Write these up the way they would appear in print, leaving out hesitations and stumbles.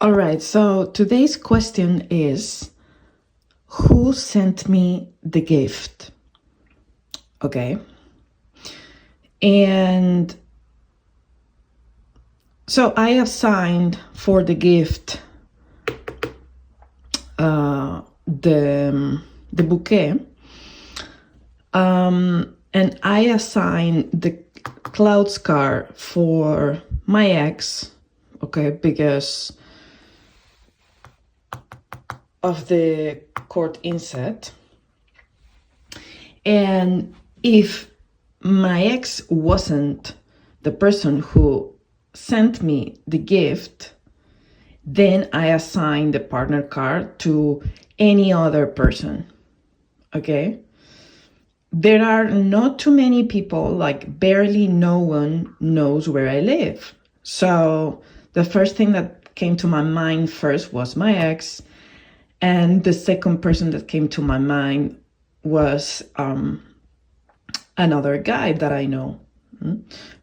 All right, so today's question is, who sent me the gift? Okay. And so I assigned for the gift the bouquet, and I assigned the clouds card for my ex, okay, because of the court inset. And if my ex wasn't the person who sent me the gift, then I assign the partner card to any other person, okay? There are not too many people, like barely no one knows where I live. So the first thing that came to my mind first was my ex, and the second person that came to my mind was another guy that I know.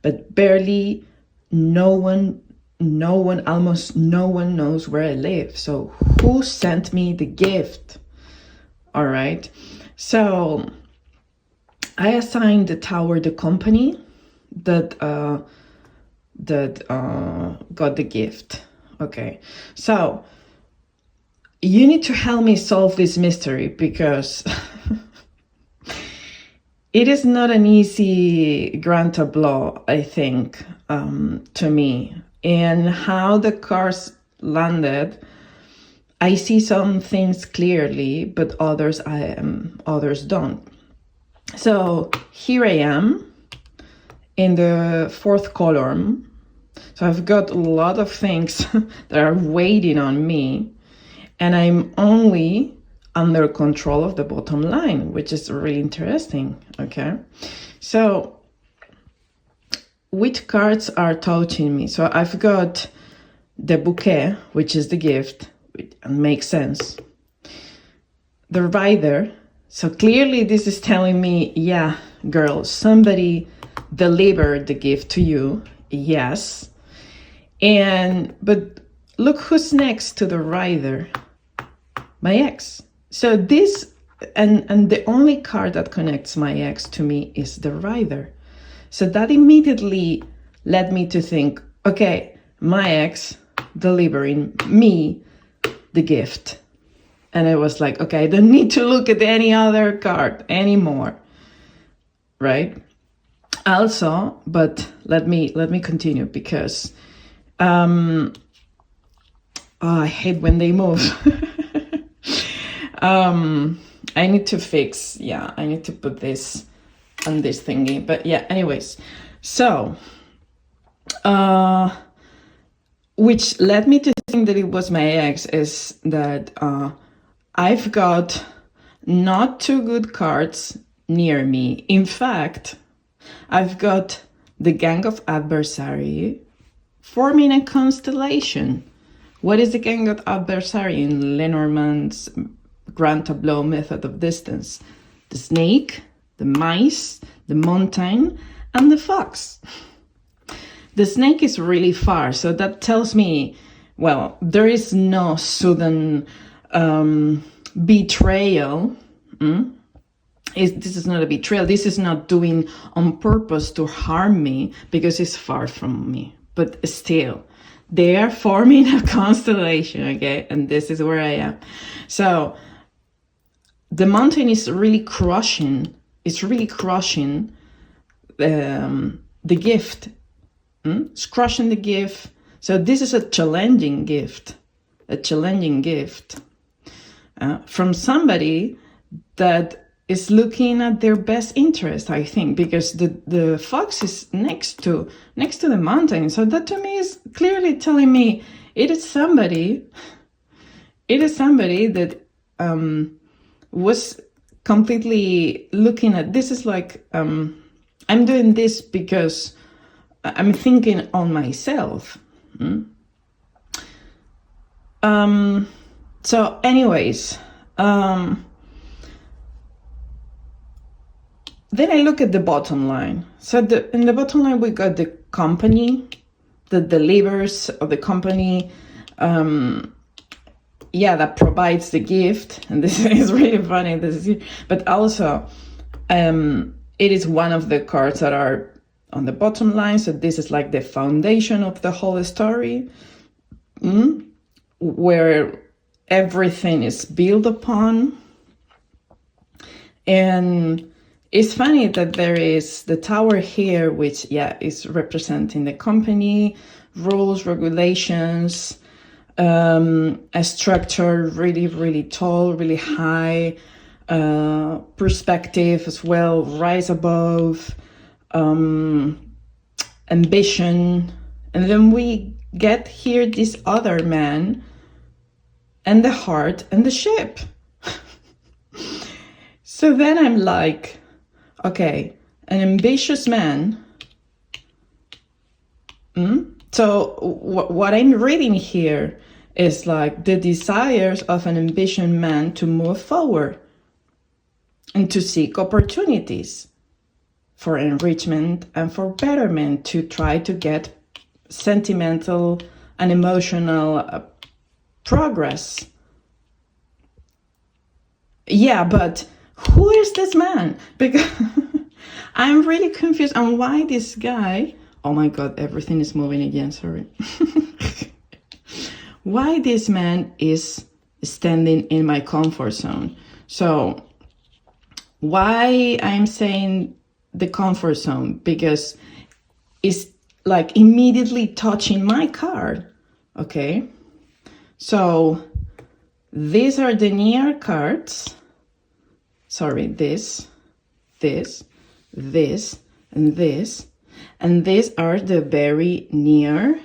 But barely almost no one knows where I live. So who sent me the gift? All right. So I assigned the tower the company that got the gift. Okay. So you need to help me solve this mystery, because it is not an easy grand tableau, I think, to me. And how the cards landed, I see some things clearly, but others don't. So here I am in the fourth column. So I've got a lot of things that are waiting on me, and I'm only under control of the bottom line, which is really interesting, okay? So which cards are touching me? So I've got the bouquet, which is the gift, which makes sense. The rider, so clearly this is telling me, yeah, girl, somebody delivered the gift to you, yes. But look who's next to the rider. My ex. So this, and the only card that connects my ex to me is the rider. So that immediately led me to think, okay, my ex delivering me the gift. And I was like, okay, I don't need to look at any other card anymore, right? Also, but let me continue, because I hate when they move. I need to I need to put this on this thingy, but yeah, anyways. So, which led me to think that it was my ex, is that I've got not too good cards near me. In fact, I've got the Gang of Adversary forming a constellation. What is the Gang of Adversary in Lenormand's Grand Tableau method of distance? The snake, the mice, the mountain, and the fox. The snake is really far, so that tells me, well, there is no sudden betrayal. This is not a betrayal. This is not doing on purpose to harm me, because it's far from me. But still, they are forming a constellation, okay? And this is where I am. So the mountain is really crushing. It's really crushing the gift. It's crushing the gift. So this is a challenging gift. From somebody that is looking at their best interest, I think, because the fox is next to the mountain. So that to me is clearly telling me it is somebody that was completely looking at this. Is like, I'm doing this because I'm thinking on myself. So anyways, then I look at the bottom line. So in the bottom line, we got the company that delivers, or the company that provides the gift. And this is really funny. But also, it is one of the cards that are on the bottom line. So this is like the foundation of the whole story, where everything is built upon. And it's funny that there is the tower here, which is representing the company, rules, regulations, a structure really, really tall, really high, perspective as well, rise above, ambition. And then we get here this other man and the heart and the ship. So then I'm like, okay, an ambitious man. So what I'm reading here is like the desires of an ambitious man to move forward and to seek opportunities for enrichment and for betterment, to try to get sentimental and emotional progress. Yeah, but who is this man? Because I'm really confused on why this guy, oh my God, everything is moving again, sorry. Why this man is standing in my comfort zone. So why I'm saying the comfort zone? Because it's like immediately touching my card, okay? So these are the near cards. Sorry, this, and this. And these are the very near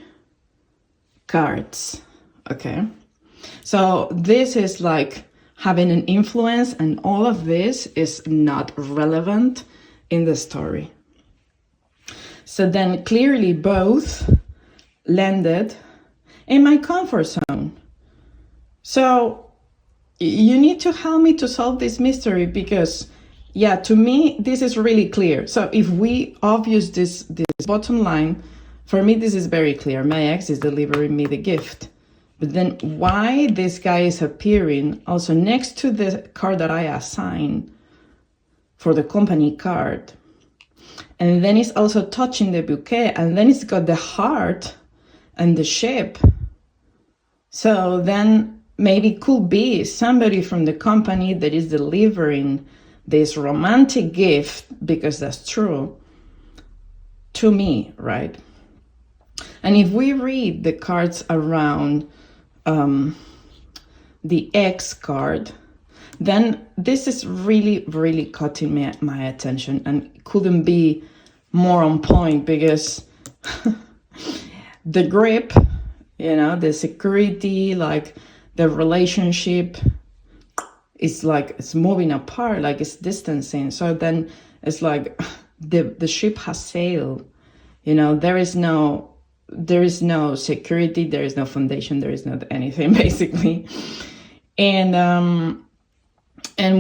cards, okay? So this is like having an influence, and all of this is not relevant in the story. So then clearly both landed in my comfort zone. So you need to help me to solve this mystery, because to me this is really clear. So if we obvious this bottom line, for me this is very clear. My ex is delivering me the gift. But then why this guy is appearing also next to the card that I assign for the company card, and then it's also touching the bouquet, and then it's got the heart and the ship. So then maybe could be somebody from the company that is delivering this romantic gift, because that's true, to me, right? And if we read the cards around the X card, then this is really, really cutting my attention, and couldn't be more on point, because the grip, the security, like the relationship is like it's moving apart, like it's distancing. So then it's like the ship has sailed. There is no security, there is no foundation, there is not anything basically. And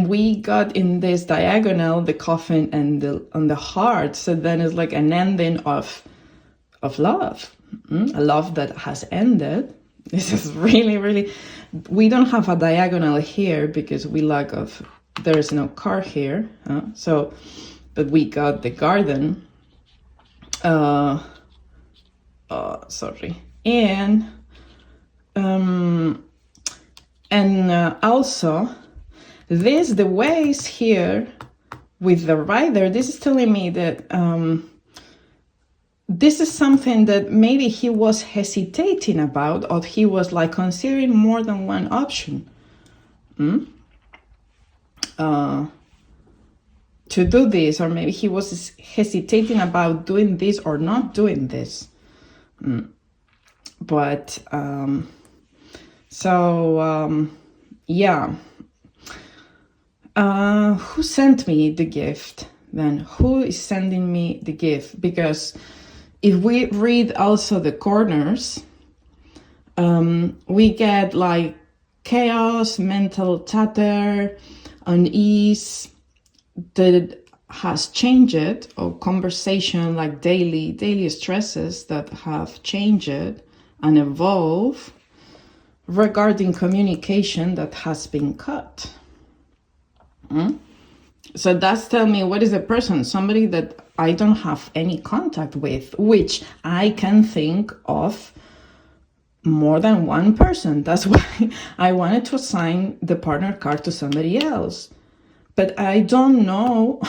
we got in this diagonal the coffin and the heart. So then it's like an ending of love, a love that has ended. This is really, really, we don't have a diagonal here because there is no car here. So, but we got the garden. Sorry. And also the ways here with the rider, this is telling me that this is something that maybe he was hesitating about, or he was like considering more than one option to do this, or maybe he was hesitating about doing this or not doing this. But who sent me the gift then? Who is sending me the gift? Because if we read also the corners, we get like chaos, mental chatter, unease that has changed, or conversation, like daily stresses that have changed and evolved. regarding communication that has been cut. So that's telling me what is a person, somebody that I don't have any contact with, which I can think of more than one person. That's why I wanted to assign the partner card to somebody else. But I don't know,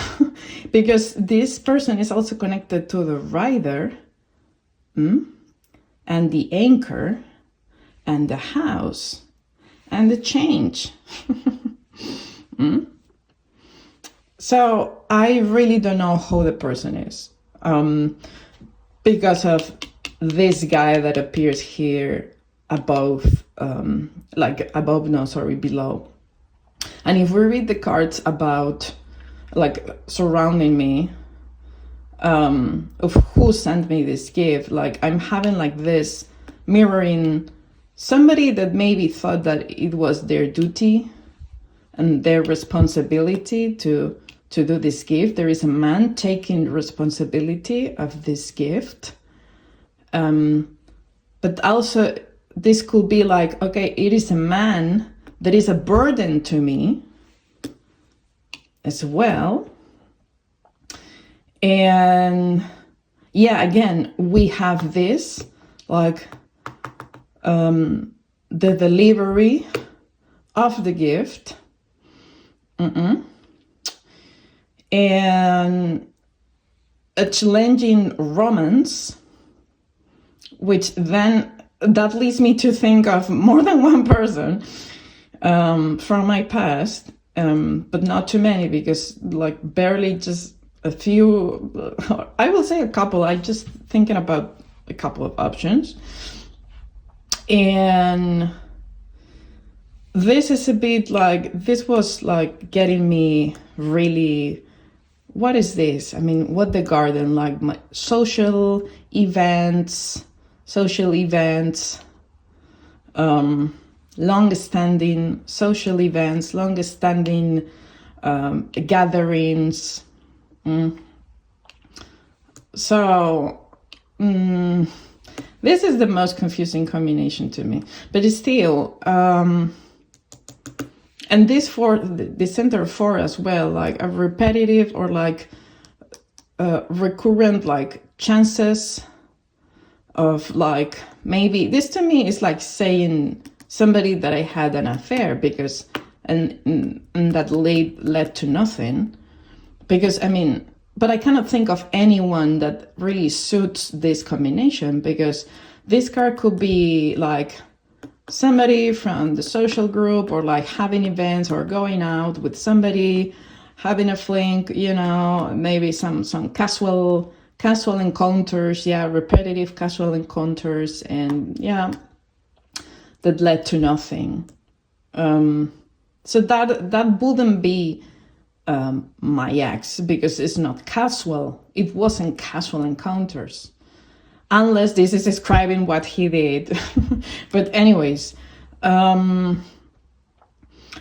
because this person is also connected to the rider, and the anchor, and the house, and the change. So I really don't know who the person is, because of this guy that appears here above, below. And if we read the cards about, like, surrounding me, of who sent me this gift, like, I'm having like this mirroring somebody that maybe thought that it was their duty and their responsibility to do this gift. There is a man taking responsibility of this gift. But also this could be like, okay, it is a man that is a burden to me as well. And yeah, again, we have this, like, the delivery of the gift. And a challenging romance, which then that leads me to think of more than one person from my past, but not too many, because like barely just a few, I will say a couple. I just thinking about a couple of options. And this is a bit like, this was like getting me really, what is this? I mean, what the garden, like my social events, long-standing social events, long-standing gatherings. So this is the most confusing combination to me, but it's still, and this for the center 4 as well, like a repetitive or like recurrent, like chances of, like, maybe this to me is like saying somebody that I had an affair, because and that led to nothing, because I mean, but I cannot think of anyone that really suits this combination, because this card could be like somebody from the social group, or like having events or going out with somebody, having a fling, you know, maybe some casual encounters, repetitive casual encounters, and that led to nothing. So that wouldn't be my ex, because it's not casual. It wasn't casual encounters, unless this is describing what he did. But anyways, and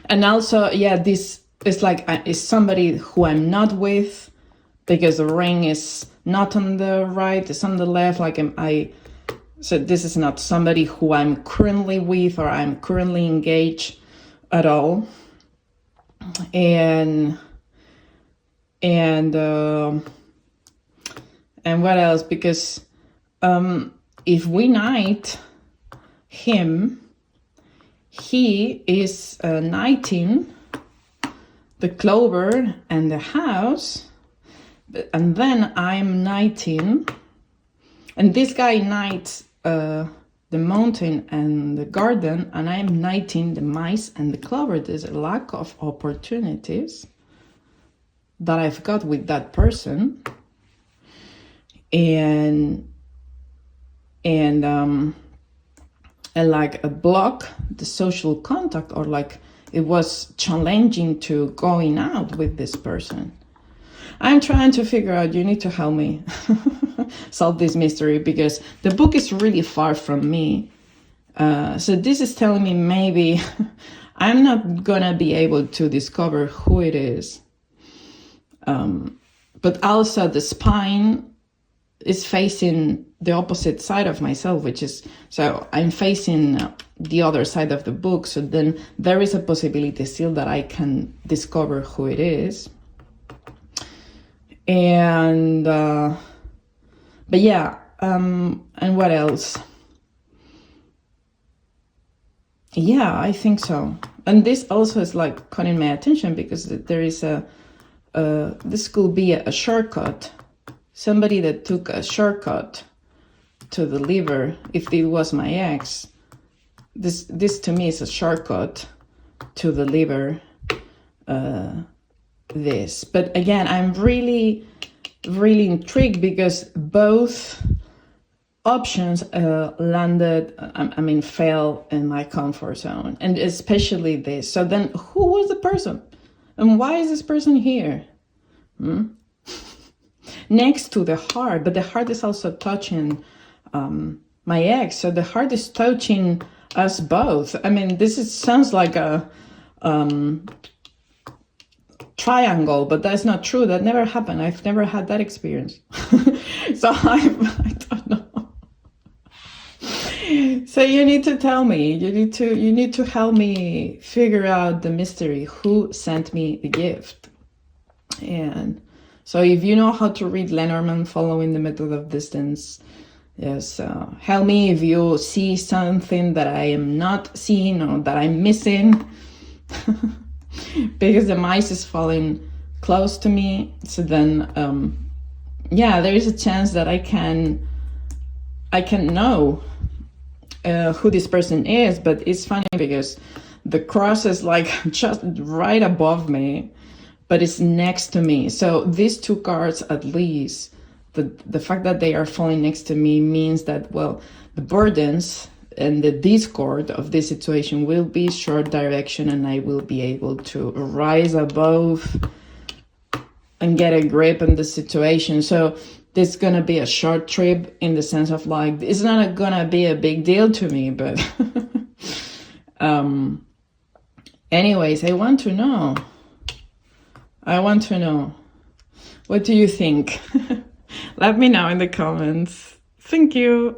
also, this is like, is somebody who I'm not with, because the ring is not on the right, it's on the left. Like so this is not somebody who I'm currently with, or I'm currently engaged at all. And what else? Because if we knight him, he is knighting the clover and the house, and then I'm knighting, and this guy knights the mountain and the garden, and I'm knighting the mice and the clover. There's a lack of opportunities that I've got with that person, and like a block the social contact, or like it was challenging to going out with this person. I'm trying to figure out, you need to help me solve this mystery, because the book is really far from me. So this is telling me maybe I'm not gonna be able to discover who it is. But also the spine is facing the opposite side of myself, which is, so I'm facing the other side of the book. So then there is a possibility still that I can discover who it is. And, but yeah, and what else? Yeah, I think so. And this also is like caught my attention because there is this could be a shortcut. Somebody that took a shortcut to the liver. If it was my ex, this to me is a shortcut to the liver. But again, I'm really intrigued because both options fell in my comfort zone, and especially this. So then who was the person? And why is this person here? Next to the heart, but the heart is also touching my ex. So the heart is touching us both. I mean, sounds like a triangle, but that's not true. That never happened. I've never had that experience. So I don't know. So you need to tell me. You need to help me figure out the mystery. Who sent me the gift? And so if you know how to read Lenormand following the method of distance, yes, help me if you see something that I am not seeing or that I'm missing. Because the mice is falling close to me. So then, yeah, there is a chance that I can know who this person is. But it's funny because the cross is like just right above me, but it's next to me. So these two cards, at least, the fact that they are falling next to me means that, well, the burdens and the discord of this situation will be short direction, and I will be able to rise above and get a grip on the situation. So this is gonna be a short trip in the sense of like, it's not gonna be a big deal to me, but anyways, I want to know. What do you think? Let me know in the comments. Thank you.